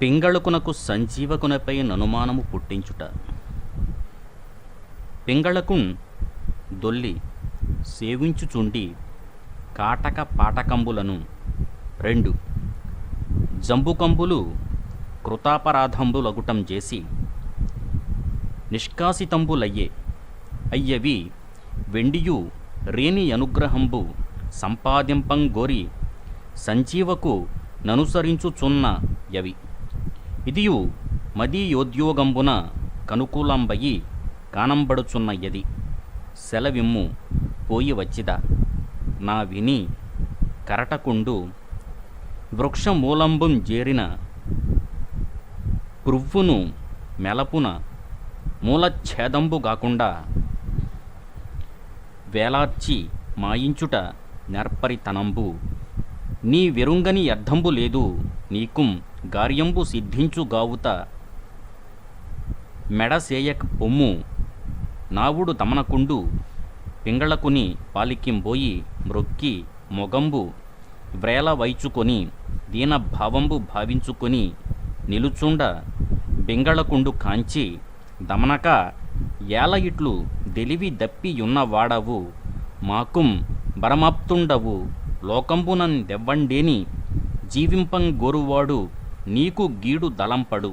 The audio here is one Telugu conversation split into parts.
పింగళకునకు సంజీవకునపై ననుమానము పుట్టించుట. పింగళకున్ దొల్లి సేవించుచుండి కాటక పాటకంబులను 2 జంబుకంబులు కృతాపరాధంబులగుటం చేసి నిష్కాసితంబులయ్యే అయ్యవి వెండియు రేని అనుగ్రహంబు సంపాదింపంగోరి సంజీవకు ననుసరించుచున్న యవి ఇదియు మదీయోద్యోగంబున కనుకూలంబయి కానంబడుచున్న యది సెలవిమ్ము పోయి వచ్చిద నా విని కరటకుండు వృక్షమూలంబుం జేరిన కృవ్వును మెలపున మూలఛేదంబు గాకుండా వేలార్చి మాయించుట నెర్పరితనంబు నీ వెరుంగని అర్థంబు లేదు నీకుం గార్యంబు సిద్ధించుగావుత మెడసేయక పొమ్ము నావుడు దమనకుండు పింగళకుని పాలికింబోయి మ్రొక్కి మొగంబు వ్రేల వైచుకొని దీనభావంబు భావించుకొని నిలుచుండ బింగళకుండు కాంచి దమనక ఏల ఇట్లు దెలివి దప్పియున్నవాడవు మాకుం బరమాప్తుండవు లోకంబునన్ దెవ్వండేని జీవింపంగోరువాడు నీకు గీడు దలంపడు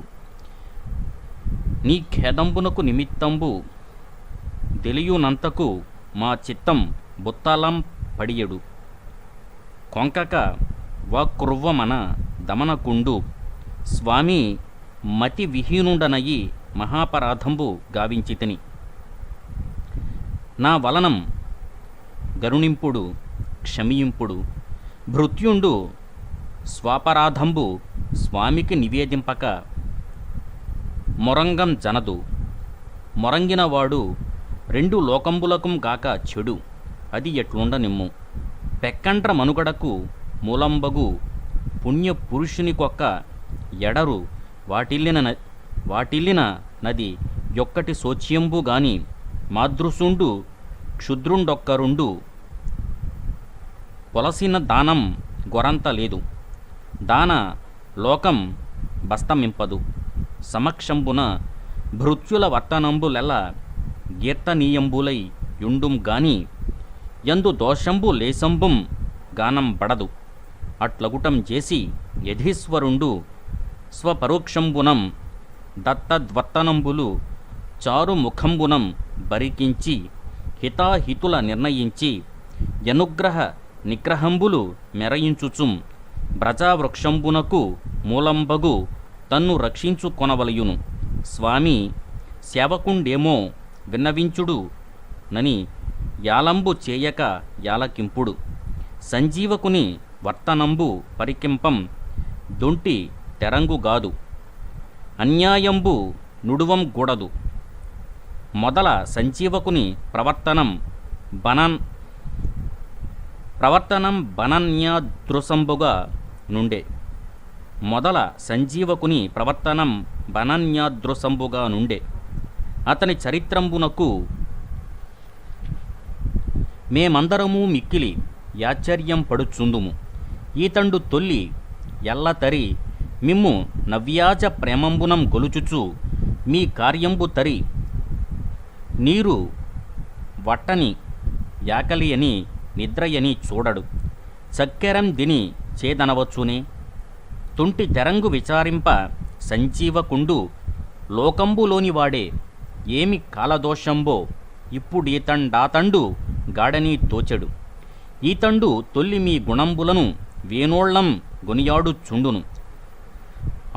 నీ ఖేదంబునకు నిమిత్తంబు తెలియునంతకు మా చిత్తం బుత్తలం పడియడు కొంకక వక్రువ్వమన దమనకుండు స్వామి మతి విహీనుండనయి మహాపరాధంబు గావించితిని నా వలనం గరుణింపుడు క్షమియింపుడు భృత్యుండు స్వాపరాధంబు స్వామికి నివేదింపక మొరంగం జనదు మొరంగినవాడు 2 లోకంబులకుం గాక చెడు అది ఎట్లుండనిమ్ము పెక్కండ్ర మనుగడకు మూలంబగు పుణ్యపురుషునికొక్క ఎడరు వాటిల్లిన నది యొక్కటి శోచ్యంబు గాని మాదృశుండు క్షుద్రుండొక్కరుండు పొలసిన దానం గొరంత లేదు దాన లోకం బస్తమింపదు సమక్షంబున భృత్యుల వర్తనంబులెల్ల గీర్తనీయంబులై యుండుం గాని యందు దోషంబు లేసంబుం గానం బడదు అట్లగుటం చేసి యధీశ్వరుండు స్వపరోక్షంబునం దత్తద్వర్తనంబులు చారు ముఖంబునం బరికించి హితాహితుల నిర్ణయించి యనుగ్రహ నిగ్రహంబులు మెరయించుచుం బ్రజావృక్షంబునకు మూలంబగు తన్ను రక్షించుకొనవలయును స్వామి సేవకుండేమో విన్నవించుడు నని యాలంబు చేయక యాలకింపుడు సంజీవకుని వర్తనంబు పరికింపం దొంటి తెరంగుగాదు అన్యాయంబు నుడువం గూడదు మొదల సంజీవకుని ప్రవర్తనం బనన్యాదృశంబుగా నుండే మొదల సంజీవకుని ప్రవర్తనం బనన్యాదృశంబుగా నుండే అతని చరిత్రంబునకు మేమందరము మిక్కిలి యాచర్యం పడుచుందుము ఈతండు తొల్లి ఎల్లతరి మిమ్ము నవ్యాజ ప్రేమంబునం గొలుచుచు మీ కార్యంబు తరి నీరు వట్టని యాకలియని నిద్రయని చూడడు చక్కెరం దిని చేదనవచ్చునే తుంటి తెరంగు విచారింప సంజీవకుండు లోకంబులోనివాడే ఏమి కాలదోషంబో ఇప్పుడీతండాతండు గాడని తోచెడు ఈతండు తొల్లి మీ గుణంబులను వేనోళ్లం గొనియాడుచుండును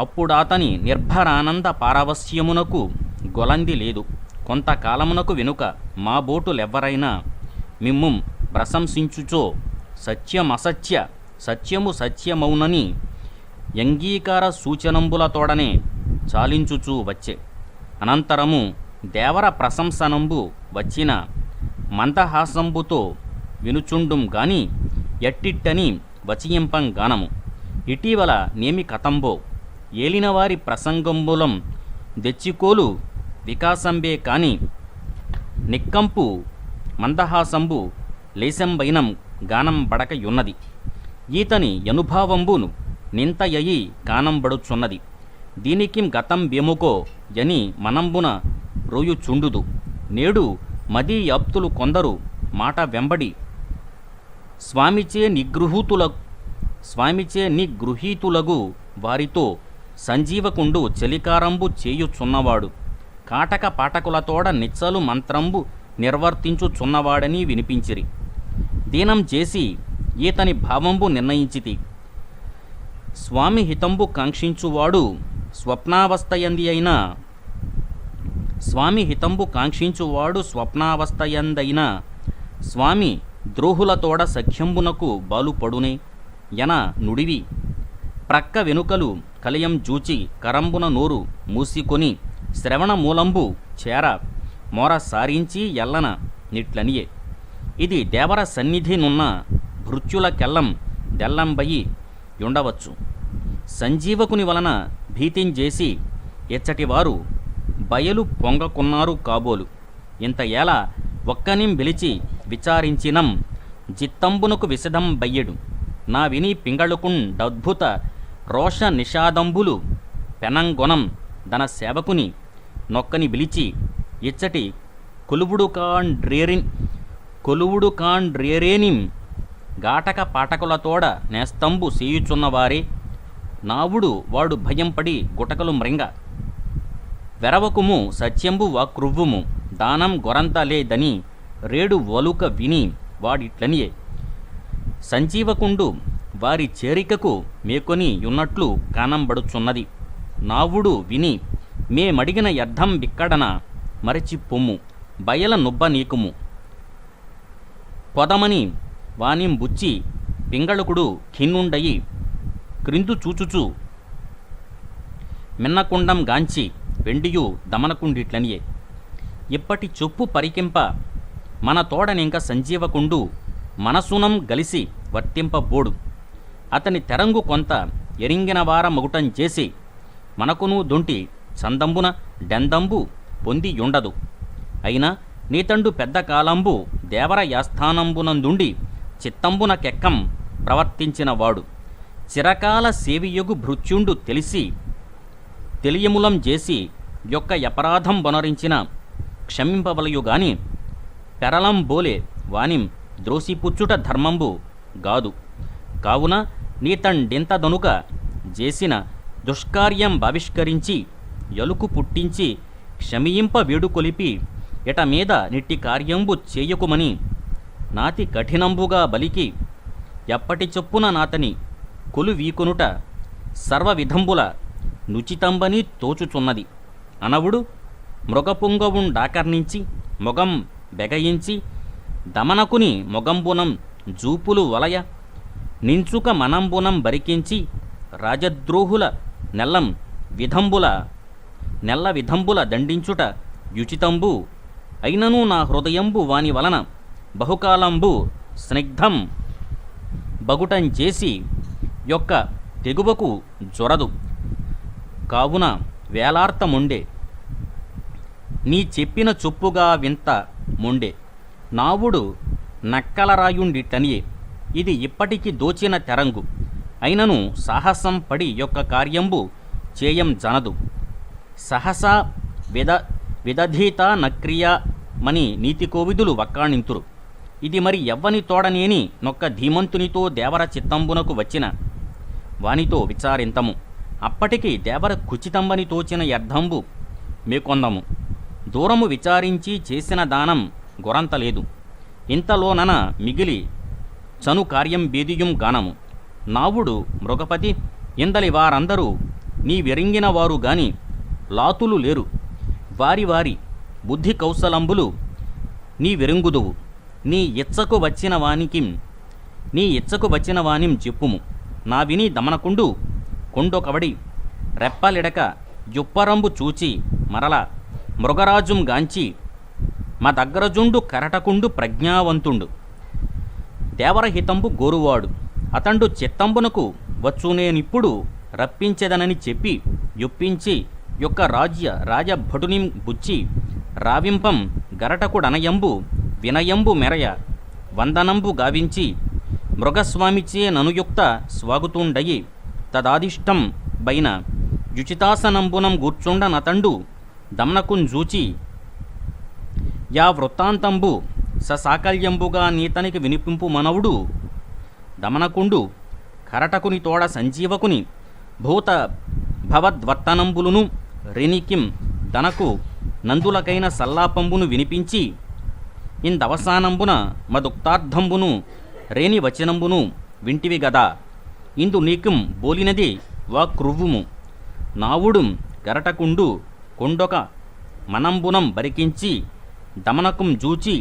అప్పుడాతని నిర్భరానంద పారవస్యమునకు గొలంది లేదు కొంతకాలమునకు వెనుక మా బోటులెవ్వరైనా మిమ్ముం ప్రశంసించుచో సత్యమసత్య సత్యము సత్యమౌనని యంగీకార సూచనంబులతోడనే చాలించుచూ వచ్చే అనంతరము దేవర ప్రశంసనంబు వచ్చిన మందహాసంబుతో వినుచుండుం గాని ఎట్టిట్టని వచియింపం గానము ఇటీవల నేమి కథంబో ఏలినవారి ప్రసంగంబులం దెచ్చికోలు వికాసంబే కాని నిక్కంపు మందహాసంబు లేశంబైనం గానం బడకయున్నది ఈతని యనుభావంబును నింతయయి గానంబడుచున్నది దీనికిం గతం వెముకో యని మనంబున రోయుచుండుదు. నేడు మదీ యాప్తులు కొందరు మాట వెంబడి స్వామిచే నిగృహీతులగు వారితో సంజీవకుండు చలికారంబు చేయుచున్నవాడు కాటక పాఠకులతోడ నిచ్చలు మంత్రంబు నిర్వర్తించుచున్నవాడని వినిపించిరి. దీనం చేసి ఈతని భావంబు నిర్ణయించితి. స్వామి హితంబు కాంక్షించువాడు స్వప్నావస్థయందైన స్వామి ద్రోహులతోడ సఖ్యంబునకు బాలుపడునే యన నుడివి. ప్రక్క వెనుకలు కలయం జూచి కరంబున నోరు మూసికొని శ్రవణ మూలంబు చేర మోర సారించి ఎల్లన నిట్లనియే. ఇది దేవర సన్నిధి నున్న భృత్యుల కెల్లం దెల్లంబయి యుండవచ్చు. సంజీవకుని వలన భీతించేసి ఎచ్చటివారు బయలు పొంగకున్నారు కాబోలు. ఇంత ఏల ఒక్కనిం పిలిచి విచారించినం జిత్తంబునకు విశదం బయ్యడు. నా విని పింగళుకుండద్భుత రోష నిషాదంబులు పెనంగొనం దన సేవకుని నొక్కని పిలిచి ఇచ్చటి కొలువుడు కాండ్రేరేనిం గాటక పాటకులతోడ నేస్తంబు సేయుచున్నవారే. నావుడు వాడు భయంపడి గుటకలు మ్రింగ వెరవకుము సత్యంబు వాక్రువ్వుము దానం గొరంతలేదని రేడు వలుక విని వాడిట్లనియే. సంజీవకుండు వారి చేరికకు మేకొని యున్నట్లు కానంబడుచున్నది. నావుడు విని మేమడిగిన యర్థం బిక్కడన మరచి పొమ్ము బయల నుబ్బ నీకుము పొదమని వానింబుచ్చి పింగళకుడు ఖిన్నుండయి క్రిందు చూచుచు మిన్నకుండం గాంచి వెండియు దమనకుండిట్లనియే. ఇప్పటి చొప్పు పరికింప మన తోడనింక సంజీవకుండు మనసునం గలిసి వర్తింపబోడు. అతని తెరంగు కొంత ఎరింగినవార మగుటం చేసి మనకును దొంటి చందంబున డెందంబు పొందియుండదు. అయినా నీతండు పెద్ద కాలంబు దేవర యాస్థానంబునందుండి చిత్తంబున కెక్కం ప్రవర్తించినవాడు చిరకాల సేవియగు భృత్యుండు తెలియములం చేసి యొక్క యపరాధం బొనరించిన క్షమింపవలయుగాని పెరలం బోలే వానిం ద్రోసిపుచ్చుట ధర్మంబు గాదు. కావున నీతండింతదొనుక చేసిన దుష్కార్యం భావిష్కరించి ఎలుకు పుట్టించి క్షమింప వేడుకొలిపి ఇట మీద నిట్టి కార్యంబు చేయకుమని నాతి కఠినంబుగా బలికి ఎప్పటి చొప్పున నాతని కొలువీకొనుట సర్వవిధంబుల నుచితంబని తోచుచున్నది. అనవుడు మృగపుంగవుండాకర్ణించి మొగం బెగయించి దమనకుని మొగంబునం జూపులు వలయ నించుక మనంబునం బరికించి రాజద్రోహుల నెల్ల విధంబుల దండించుట యుచితంబు అయినను నా హృదయంబు వాని వలన బహుకాలంబు స్నిగ్ధం బగుటంచేసి యొక్క తెగువకు జొరదు. కావున వేలార్తముండే నీ చెప్పిన చొప్పుగా వింత మొండే నావుడు నక్కలరాయుండిటనియే. ఇది ఇప్పటికి దోచిన తెరంగు అయినను సాహసం పడి యొక్క కార్యంబు చేయం జనదు. సహసా విదధీత నక్రియ మని నీతికోవిదులు వక్కాణింతురు. ఇది మరి ఎవ్వని తోడనేని నొక్క ధీమంతునితో దేవర చిత్తంబునకు వచ్చిన వానితో విచారింతము. అప్పటికి దేవర కుచితంబని తోచిన యర్థంబు మేకొందము. దూరము విచారించి చేసిన దానం గొరంతలేదు. ఇంతలోనన మిగిలి చను కార్యం బేదియుం గానము. నావుడు మృగపతి ఇందలి వారందరూ నీ వెరింగిన వారు గాని లాతులు లేరు. వారి వారి బుద్ధి కౌశలంబులు నీ వెరింగుదువు. నీ ఇచ్చకు వచ్చిన వానిం చెప్పుము. నా విని దమనకుండు కొండొకవడి రెప్పలిడక జుప్పరంబు చూచి మరల మృగరాజుం గాంచి మా దగ్గరజుండు కరటకుండు ప్రజ్ఞావంతుండు దేవరహితంబు గోరువాడు. అతండు చిత్తంబునకు వచ్చునేనిప్పుడు రప్పించెదనని చెప్పి యొప్పించి యొక్క రాజభటునిం బుచ్చి రావింపం గరటకుడనయంబు వినయంబు మెరయ వందనంబు గావించి మృగస్వామిచే ననుయుక్త స్వాగుతుండయి తదాదిష్టం బైన యుచితాసనంబునం గూర్చుండ నతండు దమనకుంజూచి యా వృత్తాంతంబు ససాకల్యంబుగా నీతనికి వినిపింపు మనవుడు దమనకుండు కరటకుని తోడ సంజీవకుని భూత భవద్వర్తనంబులును రెనికిం దనకు నందులకైన సల్లాపంబును వినిపించి ఇందవసానంబున మదుక్తార్థంబును రేని వచనంబును వింటివి గదా ఇందు నీకుం బోలినది వా క్రువ్వుము నావుడుం గరటకుండు కొండొక మనంబునం బరికించి దమనకుం జూచి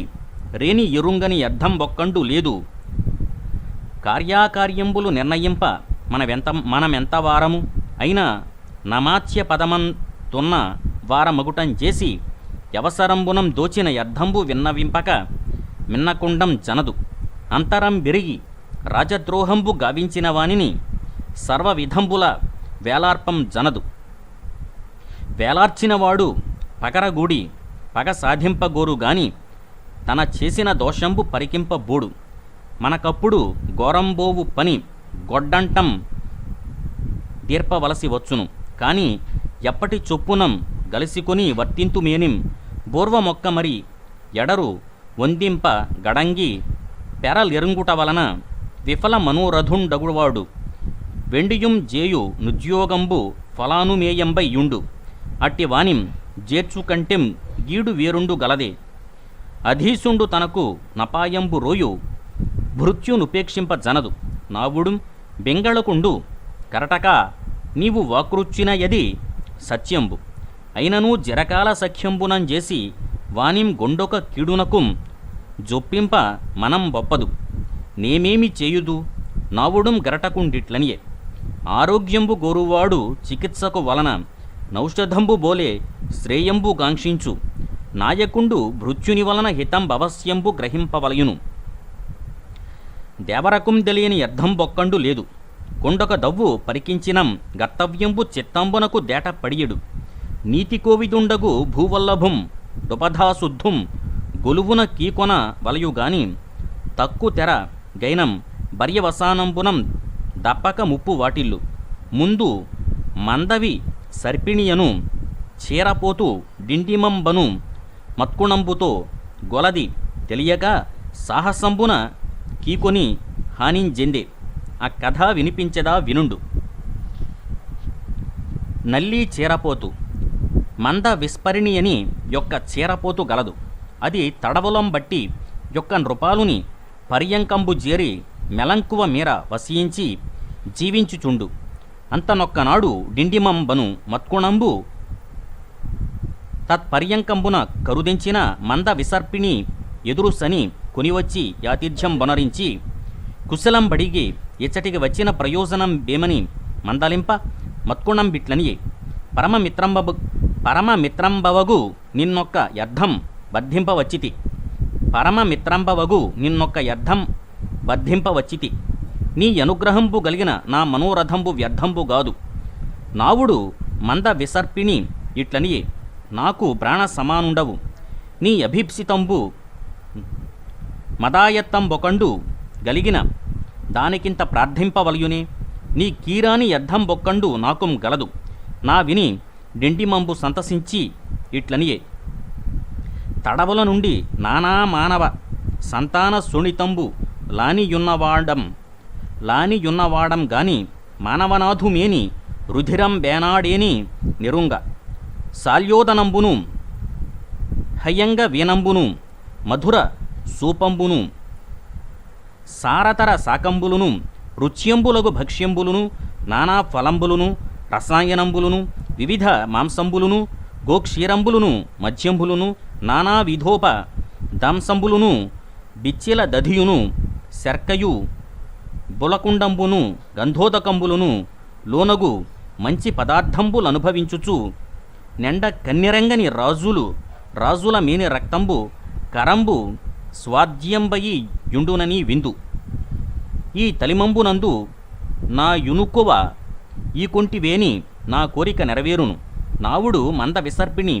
రేని ఎరుంగని అర్థం బొక్కండు లేదు కార్యాకార్యంబులు నిర్ణయింప మనమెంత వారము అయినా నమాచ్య పదమంతున్న వారమగుటం చేసి యవసరంబునం దోచిన అర్థంబు విన్నవింపక మిన్నకుండం జనదు అంతరం బిరిగి రాజద్రోహంబు గావించిన వానిని సర్వవిధంబుల వేలార్పం జనదు వేలార్చినవాడు పగరగూడి పగ సాధింపగోరు గాని తన చేసిన దోషంబు పరికింపబోడు మనకప్పుడు ఘోరంబోవు పని గొడ్డంటం తీర్పవలసి వచ్చును కాని ఎప్పటి చొప్పునం గలిసికొని వర్తింతుమేనిం బోర్వమొక్క మరి ఎడరు వందింప గడంగి పెరలెరుంగుట వలన విఫల మనోరథుండగువాడు వెండియుం జేయు నుద్యోగంబు ఫలానుమేయంబై యుండు అట్టి వానిం జేర్చుకంటెం గీడు వేరుండు గలదే అధీసుండు తనకు నపాయంబు రోయు భృత్యునుపేక్షింప జనదు నావుడుం బెంగళకుండు కరటక నీవు వాకృచ్చిన యది సత్యంబు అయినను జరకాల సఖ్యంబునంజేసి వానిం గొండొక కీడునకుం జొప్పింప మనం బొప్పదు నేమేమి చేయుదు నావుడుం గరటకుండిట్లనియే ఆరోగ్యంబు గోరువాడు చికిత్సకు వలన నౌషధంబు బోలే శ్రేయంబు గాంక్షించు నాయకుండు భృత్యుని వలన హితం భవస్యంబు గ్రహింపవలయును దేవరకం తెలియని అర్థం బొక్కండు లేదు కొండొక దవ్వు పరికించినం గర్తవ్యంబు చిత్తంబునకు దేట పడియడు నీతి కోవిదుండగు భూవల్లభం డుపధాశుద్ధుం గొలువున కీకొన వలయుగాని తక్కు తెర గైనం బర్యవసానంబునం దప్పక ముప్పు వాటిల్లు ముందు మందవి సర్పిణియను చీరపోతూ డిండిమంబను మత్కుణంబుతో గొలది తెలియక సాహసంబున కీకొని హానింజెందే ఆ కథ వినిపించదా వినుండు నల్లి చీరపోతు మంద విస్పరిణి అని యొక్క చీరపోతు గలదు అది తడవలం బట్టి యొక్క నృపాలుని పర్యంకంబు జేరి మెలంకువ మీర వసించి జీవించుచుండు అంతనొక్కనాడు డిండిమంబను మత్కుణంబు తత్పర్యంకంబున కరుదించిన మంద విసర్పిణి ఎదురు సని కొనివచ్చి యాతిథ్యం బొనరించి కుశలం బడిగి ఇచ్చటికి వచ్చిన ప్రయోజనం బేమని మందలింప మత్కుణం బిట్లని పరమమిత్రంబవగు నిన్నొక్క యర్థం వర్ధింపవచ్చితి పరమమిత్రంబవగు నిన్నొక్క యర్థం వర్ధింపవచ్చితి నీ అనుగ్రహంబు గలిగిన నా మనోరథంబు వ్యర్థంబు గాదు నావుడు మంద విసర్పిణి ఇట్లనియే నాకు ప్రాణ సమానుండవు నీ అభీప్సితంబు మదాయత్తంబొకండు గలిగిన దానికింత ప్రార్థింపవలయునే నీ కీరాని యర్థం బొక్కండు నాకుం గలదు నా విని డిండిమంబు సంతసించి ఇట్లనియే తడవల నుండి నానా మానవ సంతాన సునితంబు లానియున్నవాడం గాని మానవనాథుమేని రుధిరం బేనాడేని నిరుంగ సాల్యోదనంబును హయంగ వీనంబును మధుర సూపంబును సారతర శాకంబులును రుచ్యంబులగు భక్ష్యంబులును నానా ఫలంబులును రసాయనంబులును వివిధ మాంసంబులును గోక్షీరంబులును మద్యంబులును నానా విధోప దంసంబులును బిచ్చిల దధియును శర్కయు బులకుండంబును గంధోదకంబులును లోనగు మంచి పదార్థంబులనుభవించుచు నెండ కన్నిరంగని రాజుల మేని రక్తంబు కరంబు స్వాధ్యంబయి యుండునని విందు ఈ తలిమంబునందు నా యునుకువ ఈ కొంటివేని నా కోరిక నెరవేరును నావుడు మంద విసర్పిణి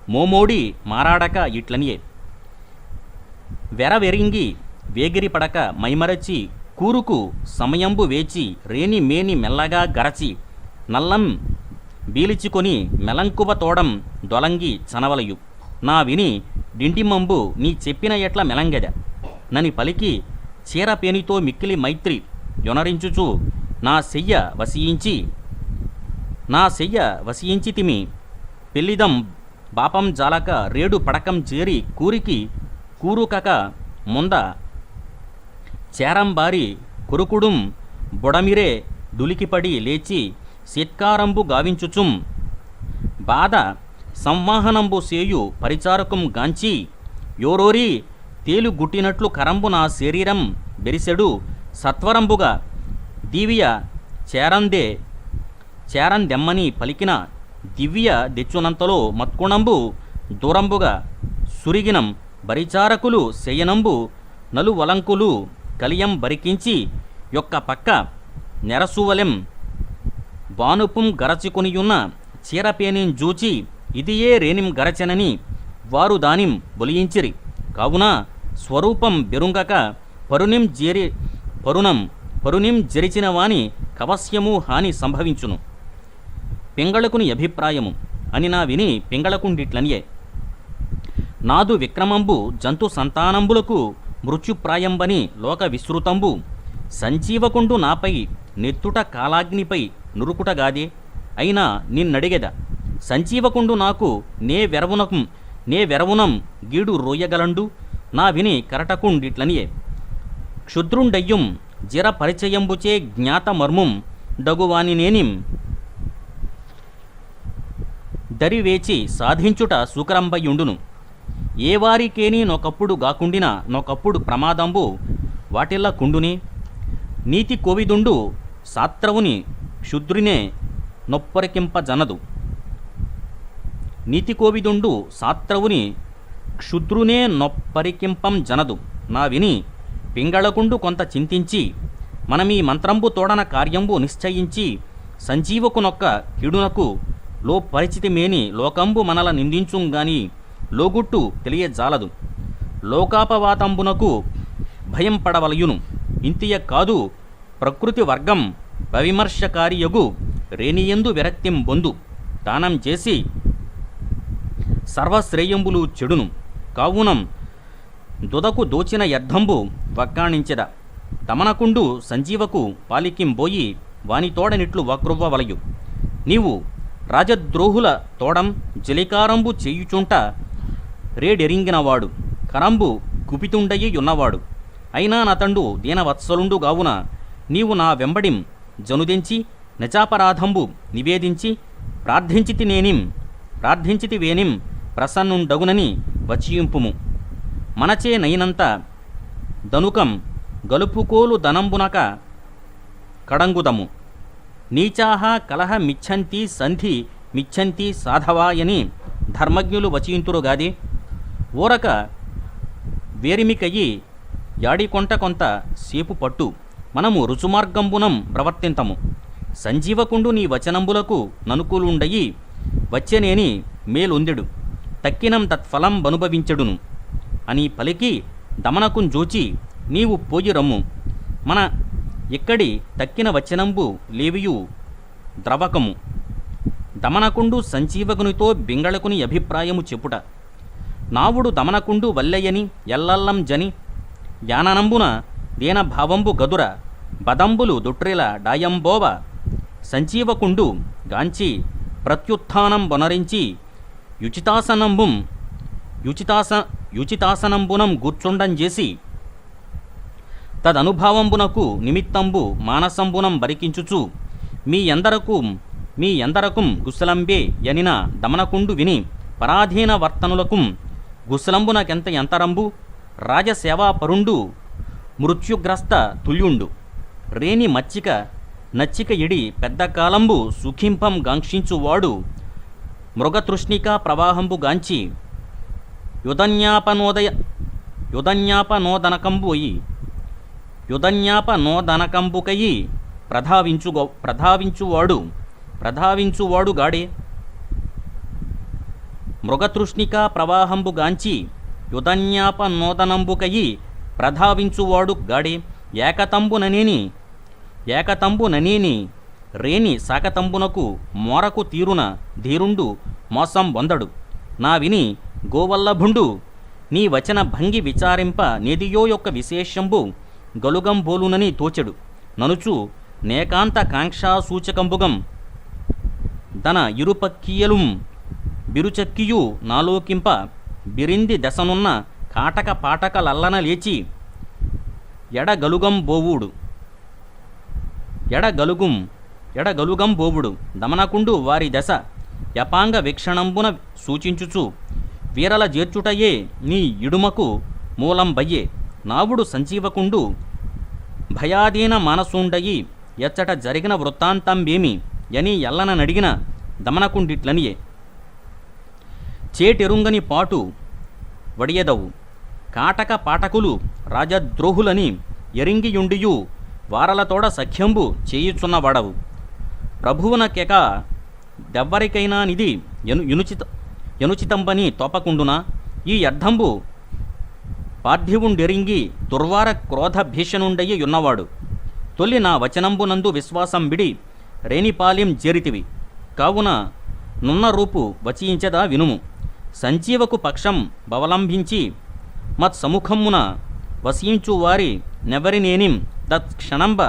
మోమోడి మారాడక ఇట్లనియే వెరవెరింగి వేగిరిపడక మైమరచి కూరుకు సమయంబు వేచి రేని మేని మెల్లగా గరచి నల్లం బీలిచుకొని మెలంకువ తోడం దొలంగి చనవలయు నా విని డిండిమంబు నీ చెప్పిన ఎట్ల మెలంగెద నని పలికి చీరపేనితో మిక్కిలి మైత్రి యొనరించుచు నా సెయ్య వసియించితిమి పెళ్ళిదం బాపం జాలక రేడు పడకం చేరి కూరుకక ముంద చేరంబారి కొరుకుడుం బొడమిరే దులికిపడి లేచి సీత్కారంబు గావించుచుం బాధ సంవాహనంబు సేయు పరిచారకం గాంచి యోరోరి తేలు గుట్టినట్లు కరంబు నా శరీరం బెరిసెడు సత్వరంబుగా దివ్య చేరందెమ్మని పలికిన దివ్య దెచ్చునంతలో మత్కుణంబు దూరంబుగా సురిగినం బరిచారకులు శయనంబు నలువలంకులు కలియం బరికించి యొక్క పక్క నెరసువలెం బానుపుం గరచుకొనియున్న చీరపేనిం జూచి ఇదియే రేనిం గరచెనని వారు దానిం బొలియించిరి కావున స్వరూపం బెరుంగక పరునిం జరిచిన వాని కవశ్యము హాని సంభవించును పింగళకుని అభిప్రాయము అని నా విని పింగళకుండిట్లనియే నాదు విక్రమంబు జంతు సంతానంబులకు మృత్యుప్రాయంబని లోక విస్తృతంబు సంజీవకుండు నాపై నెత్తుట కాలాగ్నిపై నురుకుటగాదే అయినా నిన్నడిగెద సంజీవకుండు నాకు నే వెరవునం గీడు రోయగలండు నా విని కరటకుండిట్లనియే క్షుద్రుండయ్యుం జిర పరిచయంబుచే జ్ఞాత మర్ముం డగువాని నేనిం దరివేచి సాధించుట సూకరంబయ్యుండును ఏ వారికేని నొకప్పుడు గాకుండిన నొకప్పుడు ప్రమాదంబు వాటిల్ల కుండునే నీతి కోవిదుండు సాత్రవుని క్షుద్రునే నొప్పరికింపజనదు నీతి కోవిదుండు సాత్రవుని క్షుద్రునే నొప్పరికింపం జనదు నా విని పింగళకుండు కొంత చింతించి మనమీ మంత్రంబు తోడన కార్యంబు నిశ్చయించి సంజీవకునొక్క కీడునకు లో పరిచితిమేని లోకంబు మనల నిందించుంగాని లోగుట్టు తెలియజాలదు లోకాపవాతంబునకు భయం పడవలయును ఇంతియ కాదు ప్రకృతి వర్గం అవిమర్శకారియగు రేనియందు విరక్తిం బొందు దానం చేసి సర్వశ్రేయంబులు చెడును కావునం దుదకు దోచిన యద్ధంబు వక్కాణించెద తమనకుండు సంజీవకు పాలికింబోయి వానితోడనిట్లు వక్రువ్వవలయు నీవు రాజద్రోహుల తోడం జలికారంబు చేయుచుంట రేడెరింగినవాడు కరంబు కుపితుండయి యున్నవాడు అయినా నతండు దీనవత్సలుండు గావున నీవు నా వెంబడిం జనుదెంచి నిజాపరాధంబు నివేదించి ప్రార్థించితివేనిం ప్రసన్నుండగునని వచియింపుము మనచే నైనంత దనుకం గలుపుకోలు దనంబునక కడంగుదము నీచాహ కలహ మిచ్చంతి సంధి మిచ్చంతి సాధవాయని ధర్మజ్ఞులు వచయింతురుగాది ఊరక వేరిమికయ్యి యాడికొంట కొంత సేపు పట్టు మనము రుచుమార్గంబునం ప్రవర్తింతము సంజీవకుండు నీ వచనంబులకు ననుకూలుండయి వచ్చెనేని మేలొందెడు తక్కినం తత్ఫలం బనుభవించెడును అని పలికి దమనకుంజూచి నీవు పోయి రమ్ము మన ఇక్కడి తక్కిన వచనంబు లేవియు ద్రవకము దమనకుండు సంజీవకునితో బింగళకుని అభిప్రాయము చెప్పుట నావుడు దమనకుండు వల్లెయని ఎల్లల్లం జని యాననంబున దీనభావంబు గదుర బదంబులు దుట్రిల డాయంబోవ సంజీవకుండు గాంచి ప్రత్యుత్థానం బొనరించి యుచితాసనంబునం గూర్చుండంజేసి తదనుభావంబునకు నిమిత్తంబు మానసంబునం బరికించుచు మీ ఎందరకుం గుసలంబే యనిన దమనకుండు విని పరాధీన వర్తనులకుం గుసలంబునకెంత ఎంతరంబు రాజసేవాపరుండు మృత్యుగ్రస్త తుల్యుండు రేని నచ్చిక ఎడి పెద్ద కాలంబు సుఖింపం గాంక్షించువాడు మృగతృష్ణికా ప్రవాహంబు గాంచి యుధన్యాపనోదనకంబుకయి ప్రధావించువాడు గాడే మృగతృష్ణికా ప్రవాహంబు గాంచి యుధన్యాపనోదనంబుకయి ప్రధావించువాడు గాడే ఏకతంబుననేని రేని సాకతంబునకు మోరకు తీరున ధీరుండు మోసం వందడు. నా విని గోవల్లభుండు నీ వచన భంగి విచారింప నేదియో యొక్క విశేషంబు గలుగంబోలునని తోచెడు. ననుచు నేకాంత కాంక్షా సూచకంబుగం దన ఇరుపక్కియలుం బిరుచక్కియు నాలోకింప బిరింది దశనున్న కాటక పాటకలల్లన లేచి ఎడగలుగంబోవుడు ఎడగలుగంబోవుడు దమనకుండు వారి దశ యపాంగ వీక్షణంబున సూచించుచు వీరల జేర్చుటయే నీ ఇడుమకు మూలం బయ్యే. నావుడు సంజీవకుండు భయాదీన మానసుండయి ఎచ్చట జరిగిన వృత్తాంతంబేమి యని ఎల్లన నడిగిన దమనకుండిట్లనియే. చేటెరుంగని పాటు వడియదవు కాటక పాటకులు రాజద్రోహులని ఎరింగియుండియు వారలతోడ సఖ్యంబు చేయుచున్నవాడవు. ప్రభువునకెక దెవ్వరికైనా నిది ఎనుచితంబని తోపకుండునా ఈ అర్థంబు పార్థివుండెరింగి దుర్వార క్రోధ భీషణుండయి యున్నవాడు. తొల్లి నా వచనంబునందు విశ్వాసం విడి రేణిపాలెం జేరితివి కావున నున్న రూపు వచించదా వినుము. సంజీవకు పక్షం బవలంబించి మత్సముఖమున వసించు వారి నెవరినేనిం తత్క్షణంబ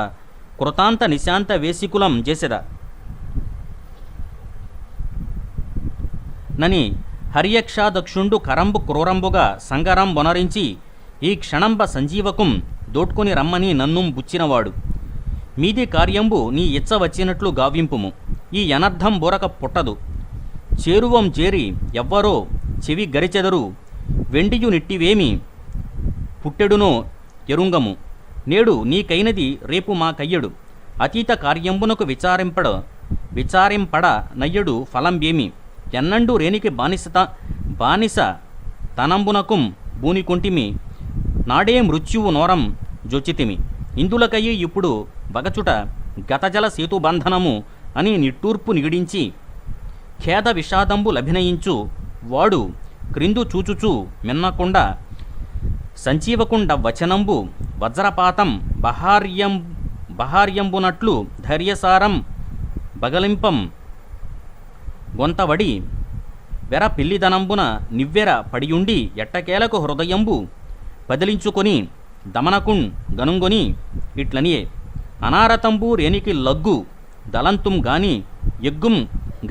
కృతాంత నిశాంత వేసికులం చేసెద నని హర్యక్షాదక్షుండు కరంబు క్రూరంబుగా సంగరం వనరించి ఈ క్షణంబ సంజీవకం దోడ్కొని రమ్మని నన్నుం బుచ్చినవాడు. మీది కార్యంబు నీ ఇచ్చ వచ్చినట్లు గావింపుము. ఈ అనర్థం బొరక పుట్టదు. చేరువం చేరి ఎవ్వరో చెవి గరిచెదరు వెండియు నిట్టివేమి పుట్టెడునో ఎరుంగము. నేడు నీకైనది రేపు మా కయ్యడు. అతీత కార్యంబునకు విచారింపడ నయ్యడు ఫలంబేమి. ఎన్నండు రేనికి బానిస తనంబునకుం బూనికొంటిమి నాడే మృత్యువు నోరం జొచ్చితిమి. ఇందులకయ్యి ఇప్పుడు బగచుట గతజల సేతుబంధనము అని నిట్టూర్పు నిగిడించి ఖేద విషాదంబు లభినయించు వాడు క్రిందు చూచుచూ మిన్నకుండా సంజీవకుండ వచనంబు వజ్రపాతం బహార్యంబునట్లు ధైర్యసారం బగలింపం గొంతవడి వెర పిల్లిదనంబున నివ్వెర పడియుండి ఎట్టకేలకు హృదయంబు పదిలించుకొని దమనకున్ గనుంగొని ఇట్లనియే. అనారతంబు రేనికి లగ్గు దలంతుం గాని ఎగ్గుం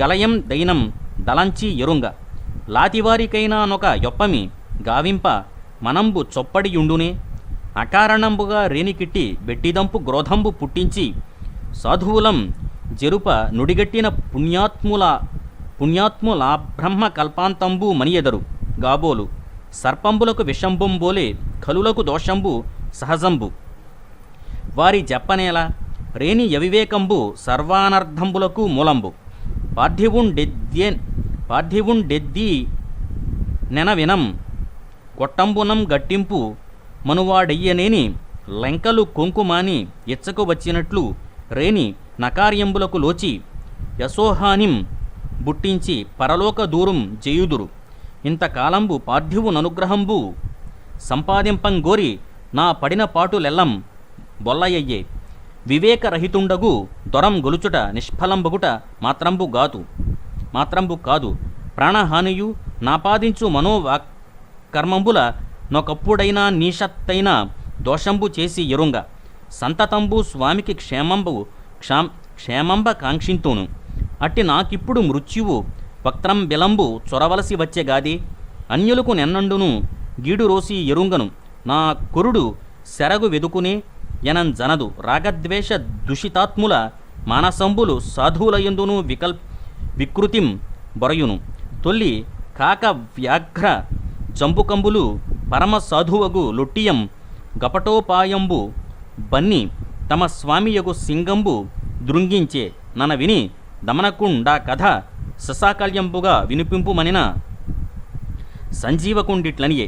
గలయం దైనం దలంచి ఎరుంగ లాతివారికైనా నొక యొప్పమి గావింప మనంబు చొప్పడియుండునే. అకారణంబుగా రేనికిట్టి బెట్టిదంపు గ్రోధంబు పుట్టించి సాధువులం జరుప నుడిగట్టిన పుణ్యాత్ముల బ్రహ్మ కల్పాంతంబు మనియెదరు గాబోలు. సర్పంబులకు విషంబుంబోలే కలులకు దోషంబు సహజంబు వారి జప్పనేల. రేని యవివేకంబు సర్వానర్థంబులకు మూలంబు. పార్థివుండెద్ది నెనవినం కొట్టంబునం గట్టింపు మనువాడెయ్యనేని లెంకలు కొంకుమాని ఇచ్చకు వచ్చినట్లు రేని నకార్యంబులకు లోచి యశోహానిం బుట్టించి పరలోక దూరం చేయుదురు. ఇంతకాలంబు పార్థివు ననుగ్రహంబు సంపాదింపంగోరి నా పడిన పాటులెల్లం బొల్లయ్యే. వివేకరహితుండగు దొరం గొలుచుట నిష్ఫలంబగుట మాత్రంబు కాదు. ప్రాణహానియు నాపాదించు మనోకర్మంబుల నొకప్పుడైనా నీషత్తైన దోషంబు చేసి ఎరుంగ సంతతంబు స్వామికి క్షేమంబ కాంక్షింతును. అట్టి నాకిప్పుడు మృత్యువు వక్త్రం బిలంబు చొరవలసి వచ్చేగాది. అన్యులకు నెన్నండును గీడు రోసి ఎరుంగను. నా కురుడు సెరగు వెదుకునే ఎనంజనదు. రాగద్వేష దుషితాత్ముల మానసంబులు సాధువులయందును వికృతిం బొరయును. తొల్లి కాక వ్యాఘ్ర జంబుకంబులు పరమ సాధువగు లొట్టియం గపటోపాయంబు బన్ని తమ స్వామియగు సింగంబు దృంగించే. నన విని దమనకుండా కథ ససాకల్యంబుగా వినిపింపుమనిన సంజీవకుండిట్లనియే.